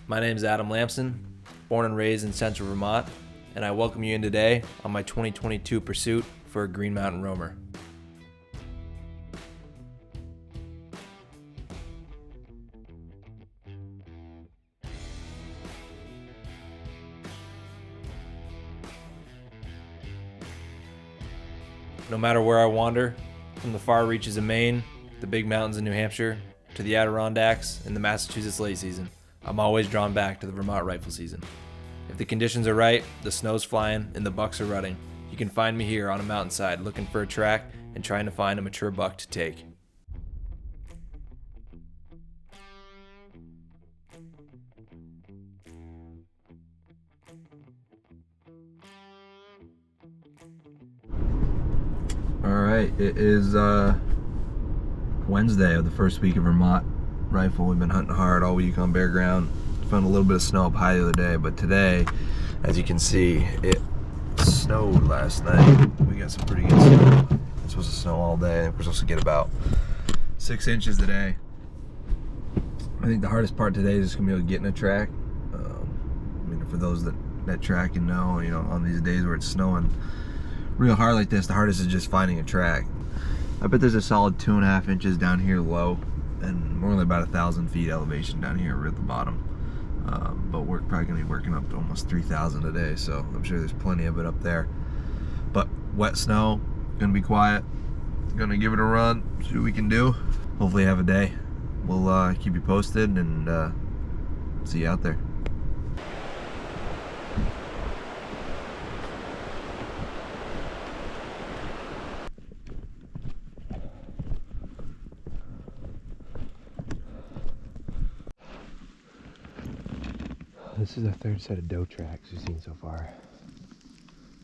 My name is Adam Lamson, born and raised in Central Vermont, and I welcome you in today on my 2022 pursuit for a Green Mountain Roamer. No matter where I wander, from the far reaches of Maine, the big mountains in New Hampshire, to the Adirondacks and the Massachusetts late season, I'm always drawn back to the Vermont rifle season. If the conditions are right, the snow's flying, and the bucks are rutting, you can find me here on a mountainside looking for a track and trying to find a mature buck to take. Alright, it is Wednesday of the first week of Vermont rifle. We've been hunting hard all week on bare ground. Found a little bit of snow up high the other day, but today, as you can see, it snowed last night. We got some pretty good snow. It's supposed to snow all day. We're supposed to get about 6 inches today. I think the hardest part today is just gonna be able to get in a track. I mean, for those that track and know, you know, on these days where it's snowing real hard like this, the hardest is just finding a track. I bet there's a solid 2.5 inches down here low, and we're only about 1,000 feet elevation down here. We're at the bottom, but we're probably gonna be working up to almost 3,000 today, so I'm sure there's plenty of it up there. But wet snow, gonna be quiet, gonna give it a run, see what we can do. Hopefully have a day. We'll keep you posted and see you out there. This is the third set of doe tracks we've seen so far.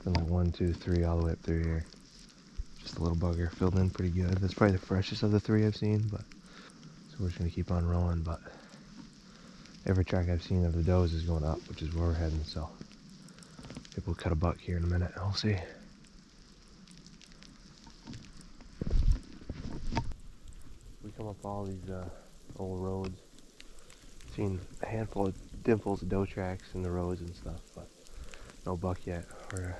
From like 1, 2, 3 all the way up through here. Just a little bugger, filled in pretty good. That's probably the freshest of the 3 I've seen, but so we're just gonna keep on rolling. But every track I've seen of the does is going up, which is where we're heading. So maybe we'll cut a buck here in a minute. We'll see. We come up all these old roads. Seen a handful of dimples of doe tracks in the roads and stuff, but no buck yet. We're gonna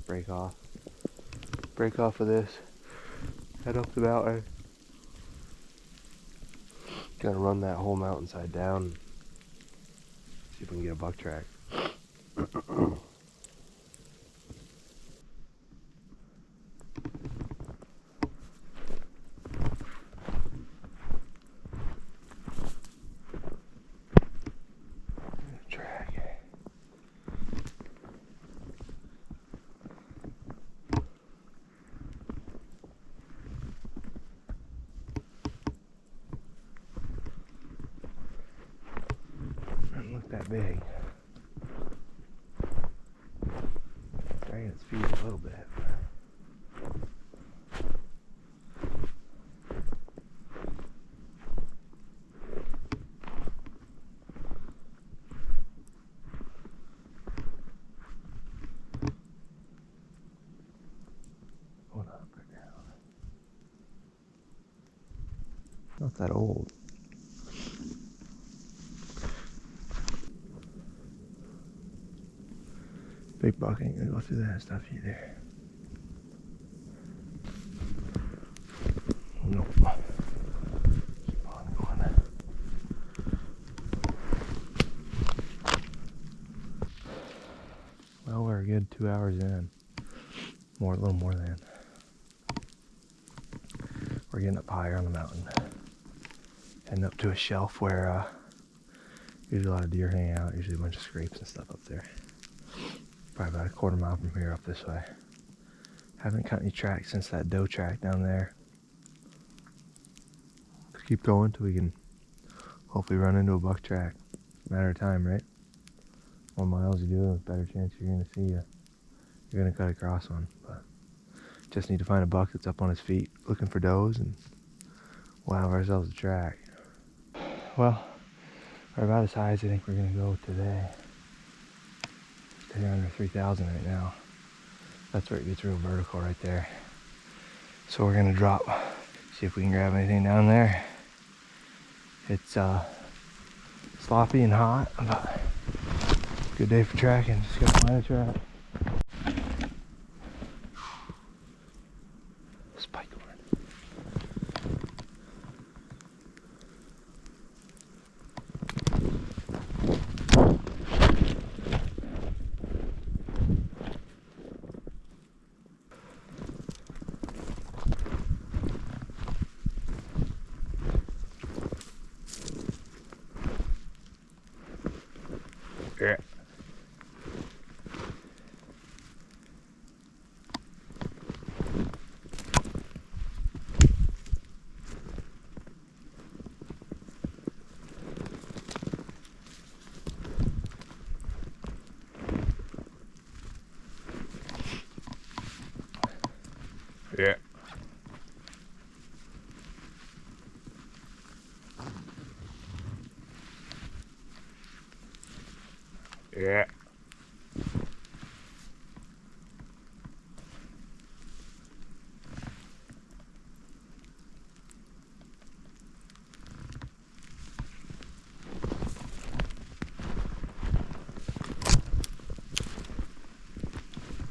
break off of this, head up the mountain. Gotta run that whole mountainside down, see if we can get a buck track. That big. Dragging its feet a little bit. Hold up right now. Not that old. Big buck ain't gonna go through that stuff either. Nope. Keep on going. Well, we're a good 2 hours in. A little more than. We're getting up higher on the mountain. Heading up to a shelf where usually a lot of deer hang out, usually a bunch of scrapes and stuff up there. Probably about a quarter mile from here up this way. Haven't cut any tracks since that doe track down there. Let's keep going till we can hopefully run into a buck track. Matter of time, right? More miles you do, the better chance you're gonna see you're gonna cut across one. But just need to find a buck that's up on his feet looking for does, and we'll have ourselves a track. Well, we're about as high as I think we're gonna go today. They're under 3,000 right now. That's where it gets real vertical right there. So we're gonna drop, see if we can grab anything down there. It's sloppy and hot, but good day for tracking. Just gotta find a track. Spike horn. Yeah. Yeah. Yeah.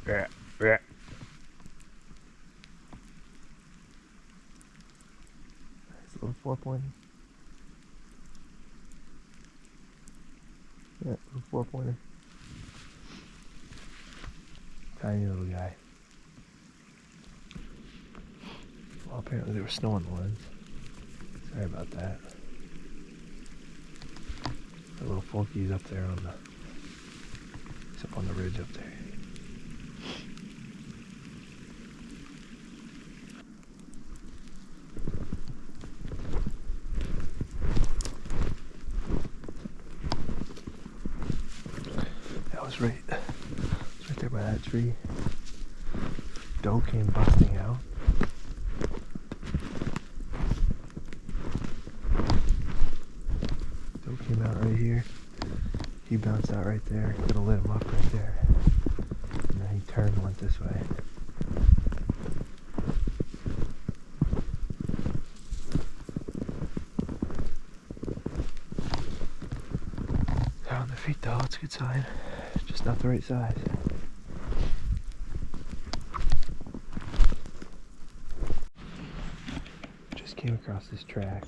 Yeah. Yeah. Nice little 4-pointer. Yeah, little 4-pointer. Tiny little guy. Well, apparently there was snow on the lens. Sorry about that. The little funky's up there on the, he's up on the ridge up there. That was right there by that tree. Doe came busting out. Doe came out right here. He bounced out right there. Could have lit him up right there. And then he turned and went this way. They're on their feet though, it's a good sign. Just not the right size. Just came across this track.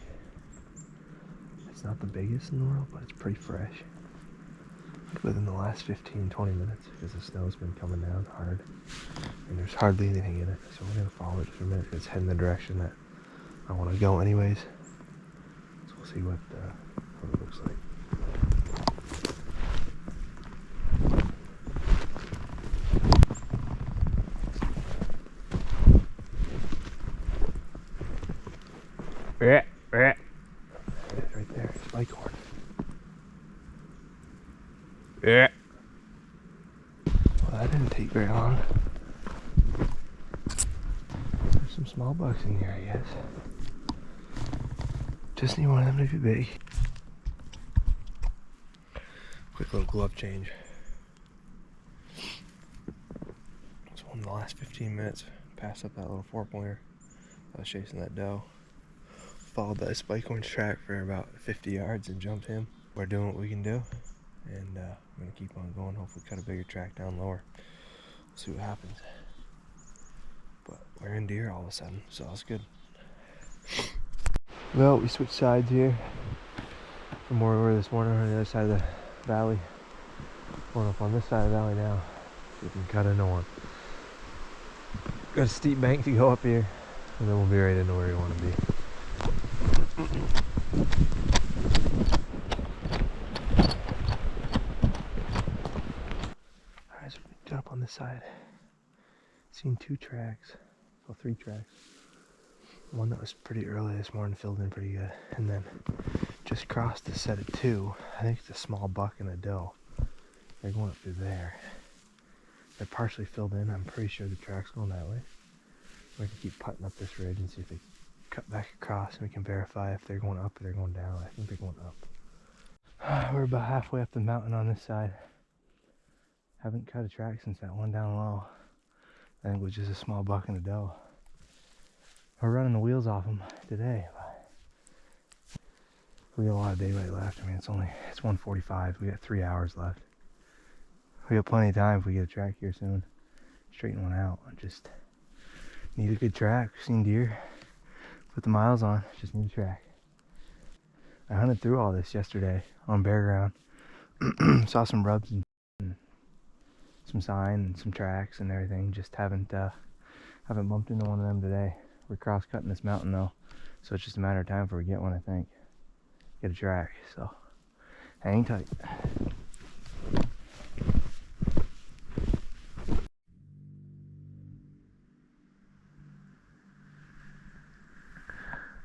It's not the biggest in the world, but it's pretty fresh. Within the last 15-20 minutes, because the snow's been coming down hard and there's hardly anything in it, so we're going to follow it for a minute. It's heading the direction that I want to go anyways, so we'll see what it looks like. Yeah, yeah. Right there, spike horn. Yeah. Well, that didn't take very long. There's some small bucks in here, I guess. Just need one of them to be big. Quick little glove change. So in the last 15 minutes, passed up that little 4-pointer. I was chasing that doe. Followed that spike horn's track for about 50 yards and jumped him. We're doing what we can do. And I'm going to keep on going, hopefully cut a bigger track down lower. We'll see what happens. But we're in deer all of a sudden, so that's good. Well, we switched sides here from where we were this morning on the other side of the valley. Going up on this side of the valley now. See if we can cut into one. Got a steep bank to go up here, and then we'll be right into where we want to be. Alright, so we got up on this side. Seen 2 tracks, well 3 tracks. One that was pretty early this morning, filled in pretty good. And then just crossed a set of 2. I think it's a small buck and a doe. They're going up through there. They're partially filled in. I'm pretty sure the track's going that way. We can keep putting up this ridge and see if they cut back across, and we can verify if they're going up or they're going down. I think they're going up. We're about halfway up the mountain on this side. Haven't cut a track since that one down low. I think it was just a small buck and a doe. We're running the wheels off them today. We got a lot of daylight left. I mean, it's 1:45. We got 3 hours left. We got plenty of time if we get a track here soon. Straighten one out. Just need a good track. Seen deer. Put the miles on. Just need a track. I hunted through all this yesterday on bare ground. Saw some rubs and some sign and some tracks and everything. Just haven't bumped into one of them today. We're cross cutting this mountain though, so it's just a matter of time before we get one. I think get a track. So hang tight.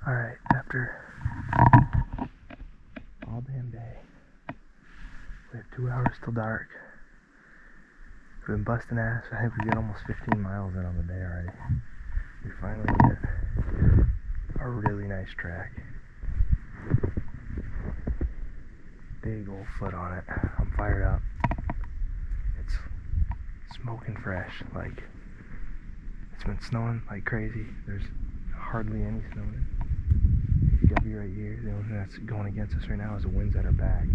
All right, after all damn day, we have 2 hours till dark. We've been busting ass. I think we get almost 15 miles in on the day already. We finally get a really nice track. Big old foot on it. I'm fired up. It's smoking fresh. Like, it's been snowing like crazy. There's hardly any snow in. W right here. The only thing that's going against us right now is the winds at our back.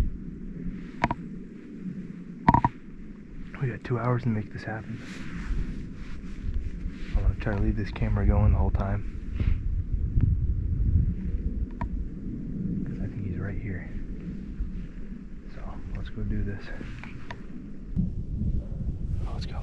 We got 2 hours to make this happen. I'm gonna try to leave this camera going the whole time, because I think he's right here. So let's go do this. Let's go.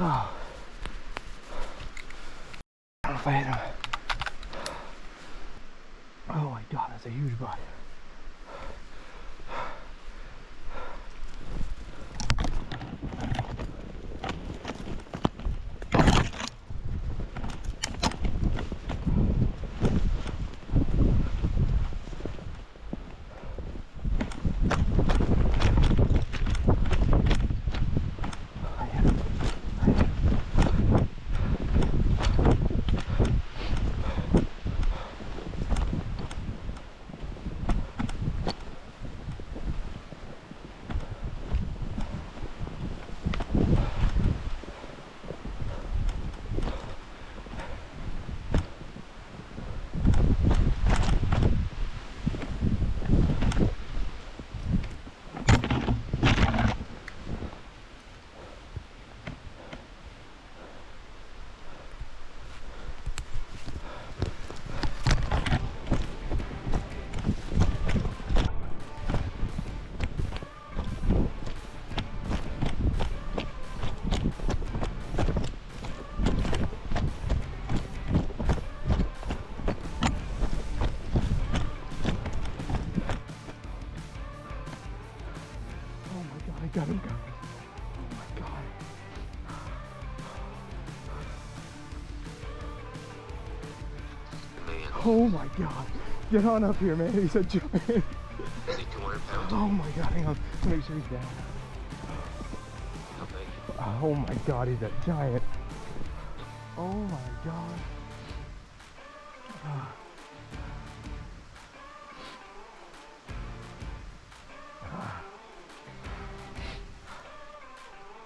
Oh. I don't know if I hit him. Oh my god, that's a huge buck. Got him going. Oh my god. Man. Oh my god. Get on up here, man. He's a giant. Is he 200 pounds? Oh my god, hang on. Make sure he's down. How big? Oh my god, he's a giant. Oh my god.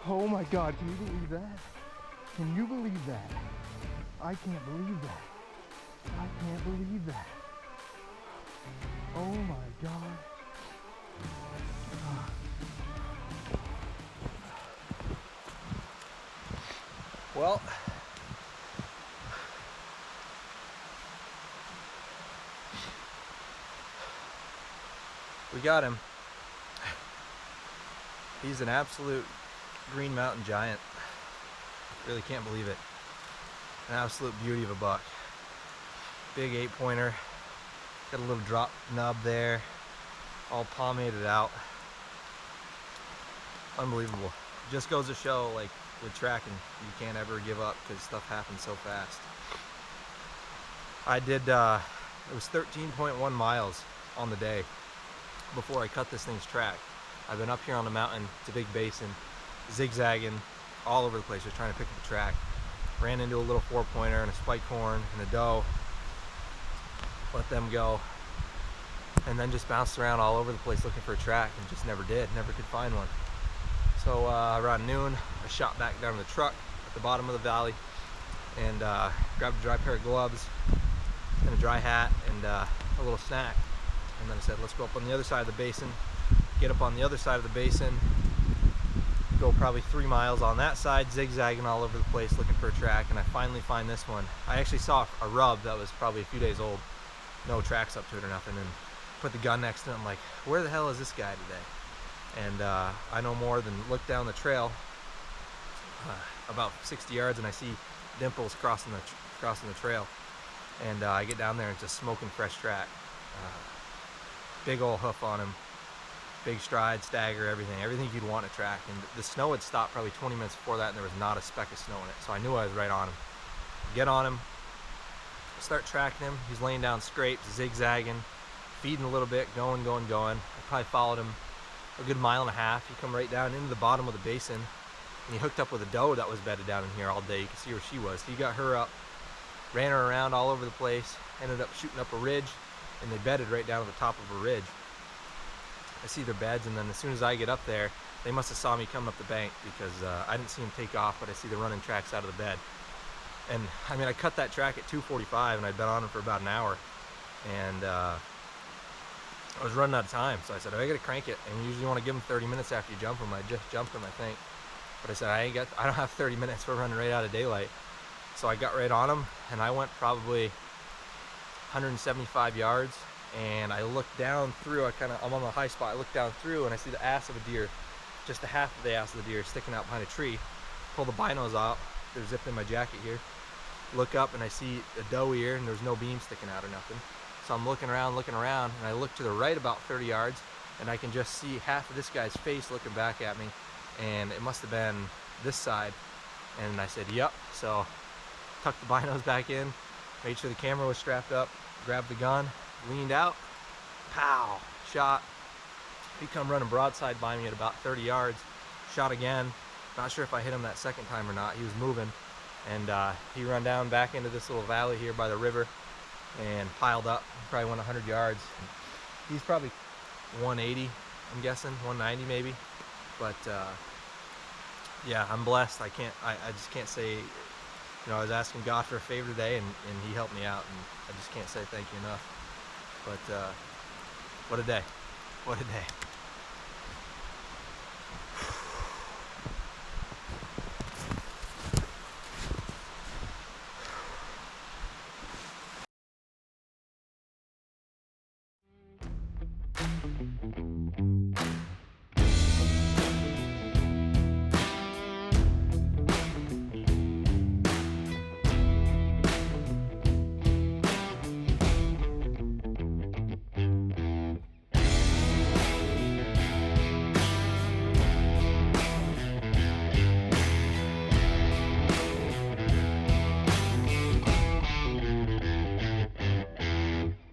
Oh my god, can you believe that? Can you believe that? I can't believe that. I can't believe that. Oh my god. Well, we got him. He's an absolute Green Mountain giant. Really can't believe it. An absolute beauty of a buck. Big 8-pointer. Got a little drop nub there. All pomaded out. Unbelievable. Just goes to show, like, with tracking, you can't ever give up because stuff happens so fast. I did, it was 13.1 miles on the day before I cut this thing's track. I've been up here on the mountain, it's a big basin, zigzagging all over the place, just trying to pick up the track. Ran into a little 4-pointer and a spike horn and a doe. Let them go. And then just bounced around all over the place looking for a track and just never did, never could find one. So around noon, I shot back down to the truck at the bottom of the valley and grabbed a dry pair of gloves and a dry hat and a little snack. And then I said, let's go up on the other side of the basin, get up on the other side of the basin, go probably 3 miles on that side, zigzagging all over the place looking for a track, and I finally find this one. I actually saw a rub that was probably a few days old, no tracks up to it or nothing, and put the gun next to it. I'm like, where the hell is this guy today? And I no more than look down the trail about 60 yards and I see dimples crossing the trail, and I get down there and it's just smoking fresh track. Big old hoof on him, big stride, stagger, everything you'd want to track. And the snow had stopped probably 20 minutes before that and there was not a speck of snow in it, so I knew I was right on him. Get on him, start tracking him. He's laying down scrapes, zigzagging, feeding a little bit, going. I probably followed him a good 1.5 miles. He come right down into the bottom of the basin and he hooked up with a doe that was bedded down in here all day. You can see where she was. He got her up, ran her around all over the place, ended up shooting up a ridge, and they bedded right down at the top of a ridge. I see their beds, and then as soon as I get up there, they must have saw me coming up the bank because I didn't see them take off, but I see the running tracks out of the bed. And I mean, I cut that track at 2:45 and I'd been on him for about an hour, and I was running out of time, so I said, I gotta crank it. And you usually want to give them 30 minutes after you jump them. I just jumped them, I think, but I said I don't have 30 minutes. We're running right out of daylight. So I got right on them and I went probably 175 yards, and I looked down through. I'm on the high spot. I look down through and I see the ass of a deer, just the half of the ass of the deer sticking out behind a tree. pull the binos out. They're zipped in my jacket here. Look up and I see a doe ear and there's no beam sticking out or nothing. So I'm looking around, and I look to the right about 30 yards, and I can just see half of this guy's face looking back at me, and it must have been this side. And I said, yep. So tucked the binos back in, made sure the camera was strapped up, grabbed the gun, leaned out, pow, shot. He come running broadside by me at about 30 yards, shot again. Not sure if I hit him that second time or not. He was moving, and he run down back into this little valley here by the river and piled up. Probably went 100 yards. He's probably 180, I'm guessing, 190 maybe. But yeah, I'm blessed. I just can't say, you know, I was asking God for a favor today, and he helped me out, and I just can't say thank you enough. But what a day. What a day.